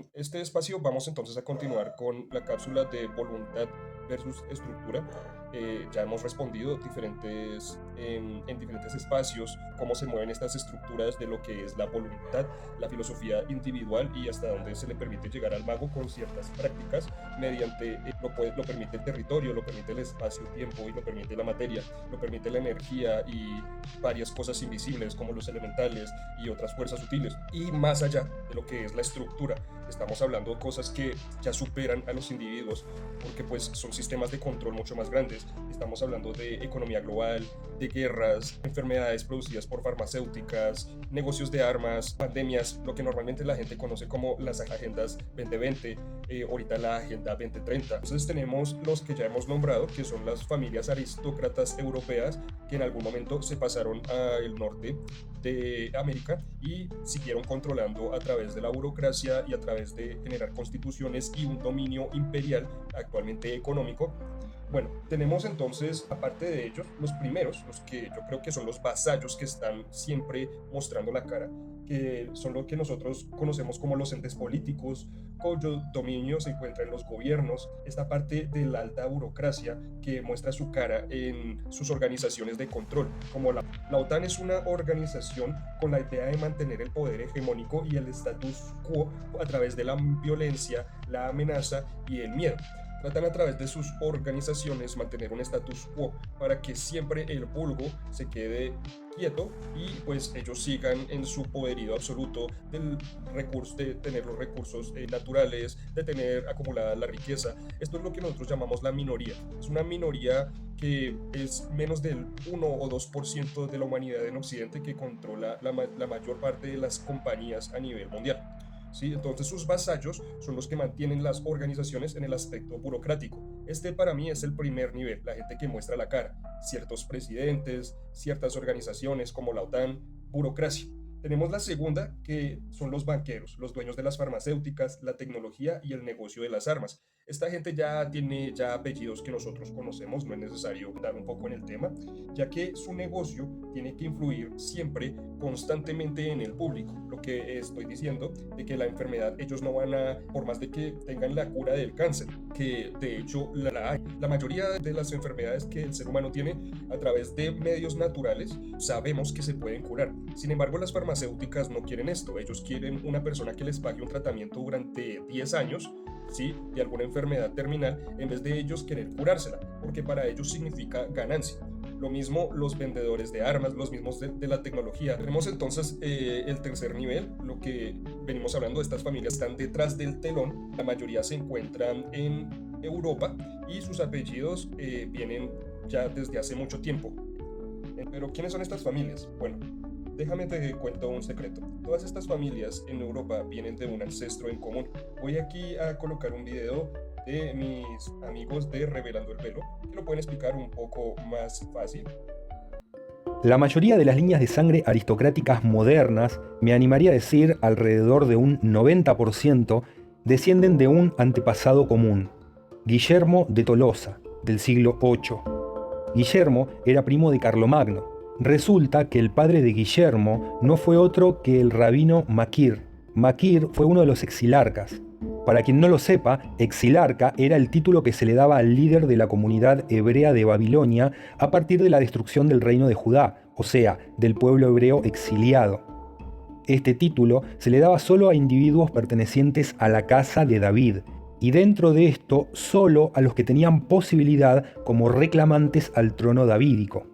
En este espacio vamos entonces a continuar con la cápsula de voluntad versus estructura. Ya hemos respondido en diferentes espacios cómo se mueven estas estructuras de lo que es la voluntad, la filosofía individual y hasta dónde se le permite llegar al mago con ciertas prácticas mediante lo permite el territorio, lo permite el espacio-tiempo y lo permite la materia, lo permite la energía y varias cosas invisibles como los elementales y otras fuerzas sutiles. Y más allá de lo que es la estructura, estamos hablando de cosas que ya superan a los individuos porque pues son sistemas de control mucho más grandes. Estamos hablando de economía global, de guerras, enfermedades producidas por farmacéuticas, negocios de armas, pandemias, lo que normalmente la gente conoce como las agendas 2020, ahorita la agenda 2030. Entonces tenemos los que ya hemos nombrado, que son las familias aristócratas europeas que en algún momento se pasaron al norte de América y siguieron controlando a través de la burocracia y a través de generar constituciones y un dominio imperial, actualmente económico. Bueno, tenemos entonces, aparte de ellos, los primeros, los que yo creo que son los vasallos que están siempre mostrando la cara, que son lo que nosotros conocemos como los entes políticos, cuyo dominio se encuentra en los gobiernos, esta parte de la alta burocracia que muestra su cara en sus organizaciones de control, como la OTAN es una organización con la idea de mantener el poder hegemónico y el status quo a través de la violencia, la amenaza y el miedo. Tratan a través de sus organizaciones mantener un status quo para que siempre el vulgo se quede quieto y pues ellos sigan en su poderío absoluto del recurso, de tener los recursos naturales, de tener acumulada la riqueza. Esto es lo que nosotros llamamos la minoría. Es una minoría que es menos del 1 o 2% de la humanidad en Occidente que controla la mayor parte de las compañías a nivel mundial. ¿Sí? Entonces sus vasallos son los que mantienen las organizaciones en el aspecto burocrático. Este para mí es el primer nivel, la gente que muestra la cara, ciertos presidentes, ciertas organizaciones como la OTAN, burocracia. Tenemos la segunda, que son los banqueros, los dueños de las farmacéuticas, la tecnología y el negocio de las armas. Esta gente ya tiene ya apellidos que nosotros conocemos, no es necesario dar un poco en el tema, ya que su negocio tiene que influir siempre constantemente en el público. Lo que estoy diciendo de que la enfermedad ellos no van a, por más de que tengan la cura del cáncer, que de hecho la hay. La mayoría de las enfermedades que el ser humano tiene a través de medios naturales sabemos que se pueden curar. Sin embargo, las farmacéuticas no quieren esto. Ellos quieren una persona que les pague un tratamiento durante 10 años, ¿sí? De alguna enfermedad terminal, en vez de ellos querer curársela, porque para ellos significa ganancia. Lo mismo los vendedores de armas, los mismos de la tecnología. Tenemos entonces el tercer nivel, lo que venimos hablando de estas familias están detrás del telón. La mayoría se encuentran en Europa y sus apellidos vienen ya desde hace mucho tiempo. Pero ¿quiénes son estas familias? Bueno, déjame te cuento un secreto. Todas estas familias en Europa vienen de un ancestro en común. Voy aquí a colocar un video de mis amigos de Revelando el Velo, que lo pueden explicar un poco más fácil. La mayoría de las líneas de sangre aristocráticas modernas, me animaría a decir alrededor de un 90%, descienden de un antepasado común, Guillermo de Tolosa, del siglo VIII. Guillermo era primo de Carlomagno. Resulta que el padre de Guillermo no fue otro que el rabino Maquir. Maquir fue uno de los exilarcas. Para quien no lo sepa, exilarca era el título que se le daba al líder de la comunidad hebrea de Babilonia a partir de la destrucción del reino de Judá, o sea, del pueblo hebreo exiliado. Este título se le daba solo a individuos pertenecientes a la casa de David, y dentro de esto solo a los que tenían posibilidad como reclamantes al trono davídico.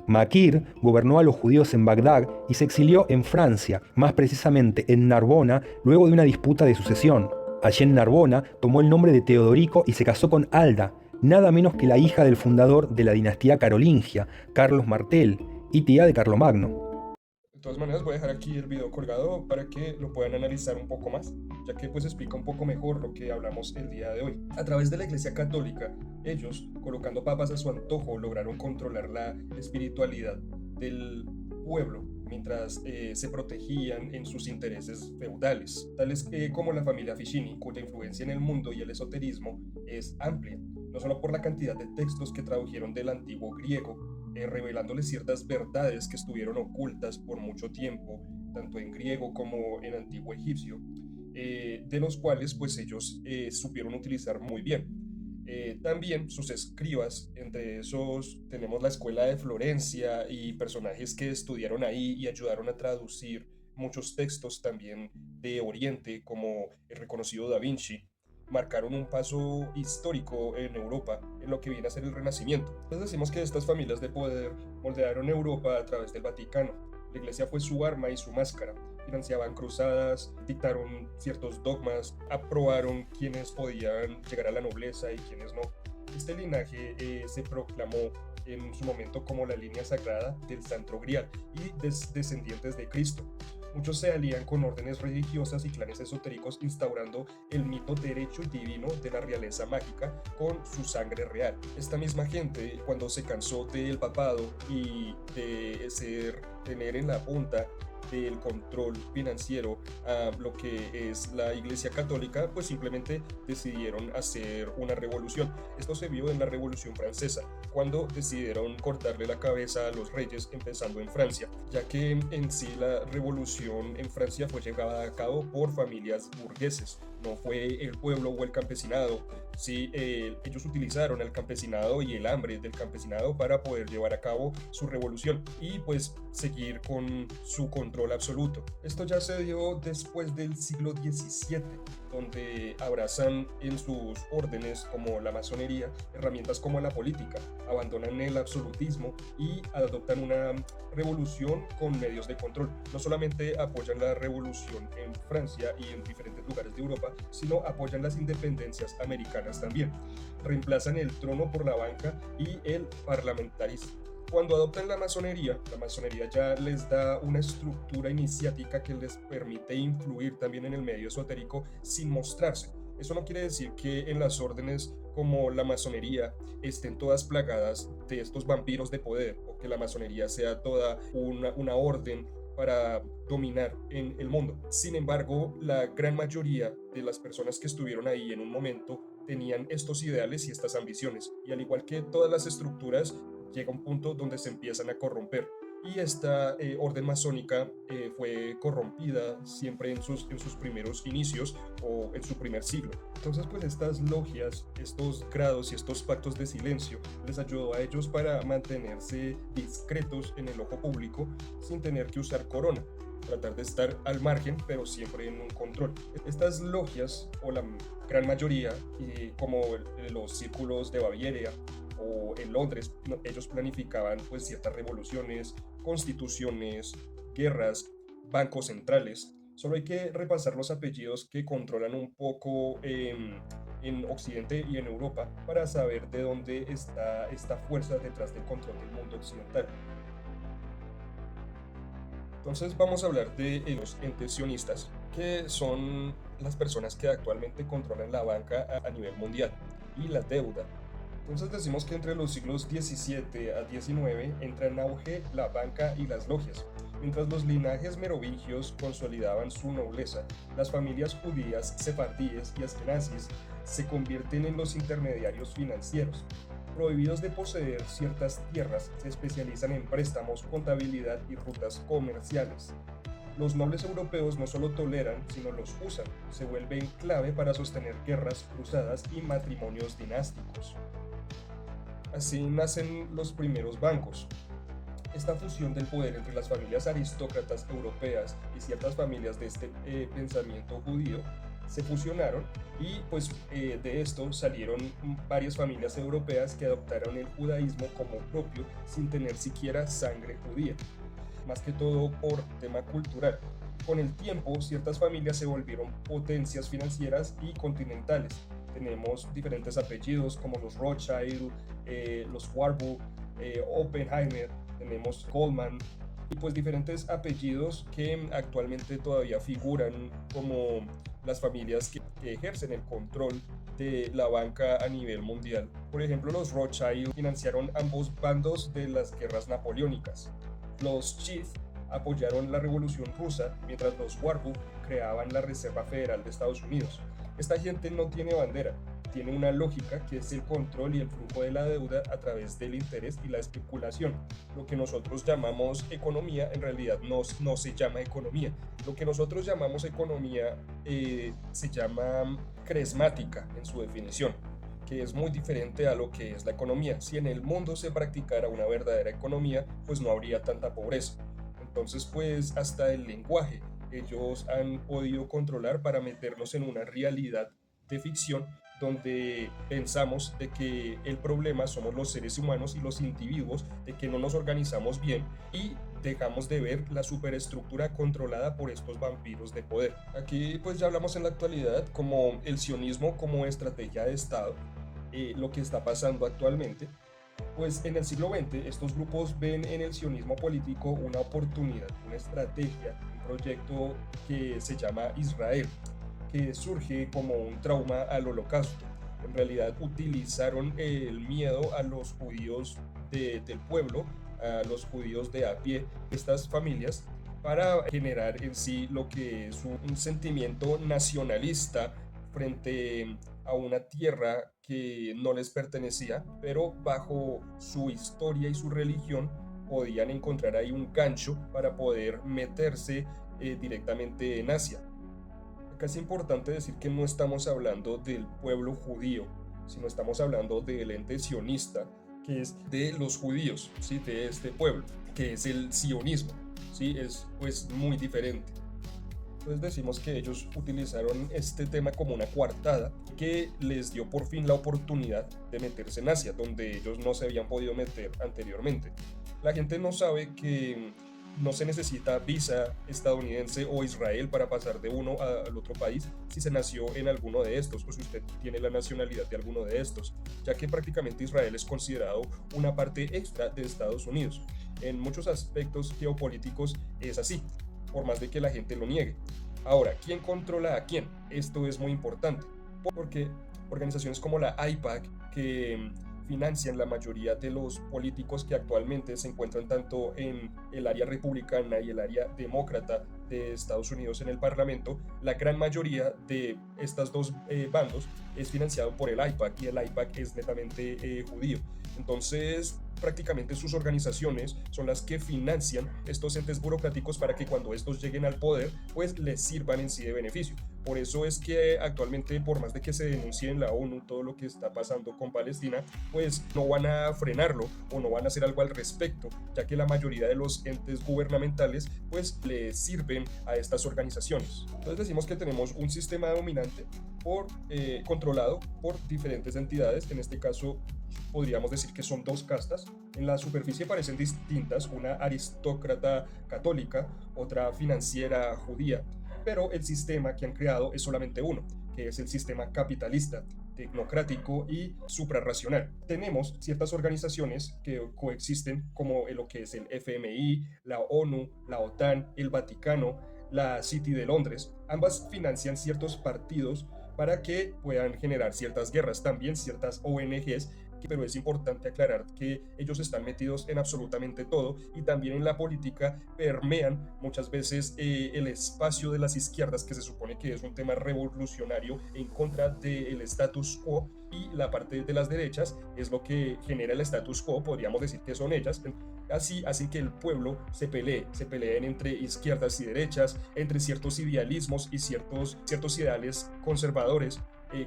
Maquir gobernó a los judíos en Bagdad y se exilió en Francia, más precisamente en Narbona, luego de una disputa de sucesión. Allí en Narbona tomó el nombre de Teodorico y se casó con Alda, nada menos que la hija del fundador de la dinastía carolingia, Carlos Martel, y tía de Carlomagno. De todas maneras, voy a dejar aquí el video colgado para que lo puedan analizar un poco más, ya que pues explica un poco mejor lo que hablamos el día de hoy. A través de la Iglesia Católica, ellos, colocando papas a su antojo, lograron controlar la espiritualidad del pueblo mientras se protegían en sus intereses feudales, tales como la familia Ficini, cuya influencia en el mundo y el esoterismo es amplia, no solo por la cantidad de textos que tradujeron del antiguo griego, revelándoles ciertas verdades que estuvieron ocultas por mucho tiempo, tanto en griego como en antiguo egipcio. de los cuales pues ellos supieron utilizar muy bien. También sus escribas, entre esos tenemos la escuela de Florencia y personajes que estudiaron ahí y ayudaron a traducir muchos textos también de Oriente, como el reconocido Da Vinci, marcaron un paso histórico en Europa en lo que viene a ser el Renacimiento. Entonces decimos que estas familias de poder moldearon Europa a través del Vaticano. La iglesia fue su arma y su máscara. Financiaban cruzadas, dictaron ciertos dogmas, aprobaron quienes podían llegar a la nobleza y quienes no. Este linaje se proclamó en su momento como la línea sagrada del Santo Grial y descendientes de Cristo. Muchos se alían con órdenes religiosas y clanes esotéricos, instaurando el mito derecho y divino de la realeza mágica con su sangre real. Esta misma gente, cuando se cansó del papado y de tener en la punta del control financiero a lo que es la Iglesia Católica, pues simplemente decidieron hacer una revolución. Esto se vio en la Revolución Francesa, cuando decidieron cortarle la cabeza a los reyes, empezando en Francia, ya que en sí la revolución en Francia fue llevada a cabo por familias burgueses, no fue el pueblo o el campesinado. Sí, ellos utilizaron el campesinado y el hambre del campesinado para poder llevar a cabo su revolución y pues seguir con su control absoluto. Esto ya se dio después del siglo XVII, donde abrazan en sus órdenes como la masonería herramientas como la política, abandonan el absolutismo y adoptan una revolución con medios de control. No solamente apoyan la revolución en Francia y en diferentes lugares de Europa, sino apoyan las independencias americanas también. Reemplazan el trono por la banca y el parlamentarismo. Cuando adoptan la masonería ya les da una estructura iniciática que les permite influir también en el medio esotérico sin mostrarse. Eso no quiere decir que en las órdenes como la masonería estén todas plagadas de estos vampiros de poder o que la masonería sea toda una orden para dominar en el mundo. Sin embargo, la gran mayoría de las personas que estuvieron ahí en un momento tenían estos ideales y estas ambiciones, y al igual que todas las estructuras, llega un punto donde se empiezan a corromper. Y esta orden masónica fue corrompida siempre en sus primeros inicios o en su primer siglo. Entonces, pues estas logias, estos grados y estos pactos de silencio les ayudó a ellos para mantenerse discretos en el ojo público sin tener que usar corona. Tratar de estar al margen, pero siempre en un control. Estas logias, o la gran mayoría, como los círculos de Baviera o en Londres, ellos planificaban pues ciertas revoluciones, constituciones, guerras, bancos centrales. Solo hay que repasar los apellidos que controlan un poco en Occidente y en Europa para saber de dónde está esta fuerza detrás del control del mundo occidental. Entonces vamos a hablar de los entes sionistas, que son las personas que actualmente controlan la banca a nivel mundial y la deuda. Entonces decimos que entre los siglos XVII a XIX entra en auge la banca y las logias. Mientras los linajes merovingios consolidaban su nobleza, las familias judías, sefardíes y askenazis se convierten en los intermediarios financieros. Prohibidos de poseer ciertas tierras, se especializan en préstamos, contabilidad y rutas comerciales. Los nobles europeos no solo toleran, sino los usan. Se vuelven clave para sostener guerras, cruzadas y matrimonios dinásticos. Así nacen los primeros bancos. Esta fusión del poder entre las familias aristócratas europeas y ciertas familias de este pensamiento judío se fusionaron y pues de esto salieron varias familias europeas que adoptaron el judaísmo como propio sin tener siquiera sangre judía, más que todo por tema cultural. Con el tiempo, ciertas familias se volvieron potencias financieras y continentales. Tenemos diferentes apellidos como los Rothschild, los Warburg, Oppenheimer, tenemos Goldman, y pues diferentes apellidos que actualmente todavía figuran como las familias que ejercen el control de la banca a nivel mundial. Por ejemplo, los Rothschild financiaron ambos bandos de las guerras napoleónicas. Los Schiff apoyaron la Revolución Rusa, mientras los Warburg creaban la Reserva Federal de Estados Unidos. Esta gente no tiene bandera, tiene una lógica que es el control y el flujo de la deuda a través del interés y la especulación. Lo que nosotros llamamos economía en realidad no se llama economía. Lo que nosotros llamamos economía se llama cresmática en su definición, que es muy diferente a lo que es la economía. Si en el mundo se practicara una verdadera economía, pues no habría tanta pobreza. Entonces, pues hasta el lenguaje ellos han podido controlar para meternos en una realidad de ficción donde pensamos de que el problema somos los seres humanos y los individuos, de que no nos organizamos bien y dejamos de ver la superestructura controlada por estos vampiros de poder. Aquí pues ya hablamos en la actualidad como el sionismo como estrategia de Estado, lo que está pasando actualmente. Pues en el siglo XX estos grupos ven en el sionismo político una oportunidad, una estrategia, un proyecto que se llama Israel, que surge como un trauma al holocausto. En realidad utilizaron el miedo a los judíos del pueblo, a los judíos de a pie, estas familias, para generar en sí lo que es un sentimiento nacionalista frente a una tierra que no les pertenecía, pero bajo su historia y su religión podían encontrar ahí un gancho para poder meterse directamente en Asia. Acá es importante decir que no estamos hablando del pueblo judío, sino estamos hablando del ente sionista, que es de los judíos, ¿sí? De este pueblo, que es el sionismo, ¿sí? Es pues muy diferente. Entonces decimos que ellos utilizaron este tema como una coartada que les dio por fin la oportunidad de meterse en Asia, donde ellos no se habían podido meter anteriormente. La gente no sabe que no se necesita visa estadounidense o Israel para pasar de uno al otro país si se nació en alguno de estos o si usted tiene la nacionalidad de alguno de estos, ya que prácticamente Israel es considerado una parte extra de Estados Unidos. En muchos aspectos geopolíticos es así, por más de que la gente lo niegue. Ahora, ¿quién controla a quién? Esto es muy importante, porque organizaciones como la AIPAC, que financian la mayoría de los políticos que actualmente se encuentran tanto en el área republicana y el área demócrata de Estados Unidos en el Parlamento, la gran mayoría de estos dos bandos es financiado por el AIPAC y el AIPAC es netamente judío. Entonces, prácticamente sus organizaciones son las que financian estos entes burocráticos para que cuando estos lleguen al poder, pues les sirvan en sí de beneficio. Por eso es que actualmente, por más de que se denuncie en la ONU todo lo que está pasando con Palestina, pues no van a frenarlo o no van a hacer algo al respecto, ya que la mayoría de los entes gubernamentales pues les sirven a estas organizaciones. Entonces decimos que tenemos un sistema dominante controlado por diferentes entidades. En este caso podríamos decir que son dos castas. En la superficie parecen distintas, una aristócrata católica, otra financiera judía, pero el sistema que han creado es solamente uno, que es el sistema capitalista, tecnocrático y suprarracional. Tenemos ciertas organizaciones que coexisten como lo que es el FMI, la ONU, la OTAN, el Vaticano, la City de Londres. Ambas financian ciertos partidos para que puedan generar ciertas guerras, también ciertas ONGs, pero es importante aclarar que ellos están metidos en absolutamente todo y también en la política permean muchas veces el espacio de las izquierdas, que se supone que es un tema revolucionario en contra del status quo, y la parte de las derechas es lo que genera el status quo, podríamos decir que son ellas. Así hacen que el pueblo se peleen entre izquierdas y derechas, entre ciertos idealismos y ciertos ideales conservadores,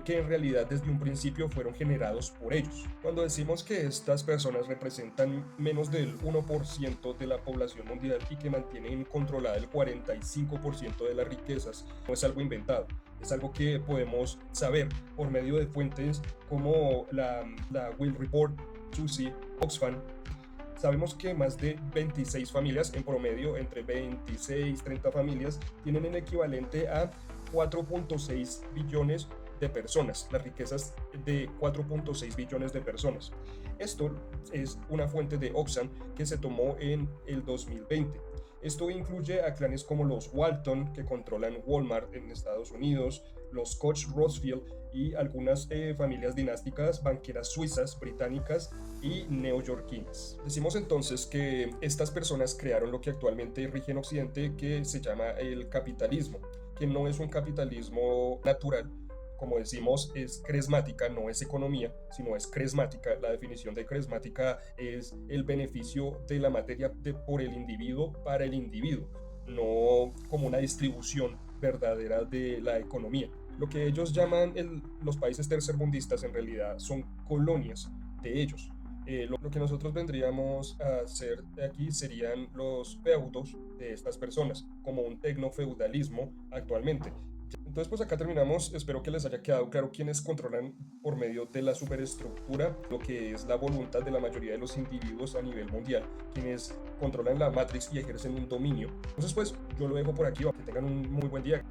que en realidad desde un principio fueron generados por ellos. Cuando decimos que estas personas representan menos del 1% de la población mundial y que mantienen controlada el 45% de las riquezas, no es algo inventado, es algo que podemos saber por medio de fuentes como la Will Report, Susi, Oxfam. Sabemos que más de 26 familias, en promedio entre 26 y 30 familias, tienen el equivalente a 4.6 billones de personas, las riquezas de 4.6 billones de personas. Esto es una fuente de Oxfam que se tomó en el 2020. Esto incluye a clanes como los Walton, que controlan Walmart en Estados Unidos, los Koch Rothschild y algunas familias dinásticas banqueras suizas, británicas y neoyorquinas. Decimos entonces que estas personas crearon lo que actualmente rige en Occidente, que se llama el capitalismo, que no es un capitalismo natural, como decimos, es cresmática, no es economía, sino es cresmática. La definición de cresmática es el beneficio de la materia por el individuo para el individuo, no como una distribución verdadera de la economía. Lo que ellos llaman los países tercermundistas en realidad son colonias de ellos. Lo que nosotros vendríamos a hacer aquí serían los feudos de estas personas, como un tecnofeudalismo actualmente. Entonces, pues acá terminamos. Espero que les haya quedado claro quiénes controlan por medio de la superestructura lo que es la voluntad de la mayoría de los individuos a nivel mundial, quienes controlan la Matrix y ejercen un dominio. Entonces, pues yo lo dejo por aquí. Que tengan un muy buen día.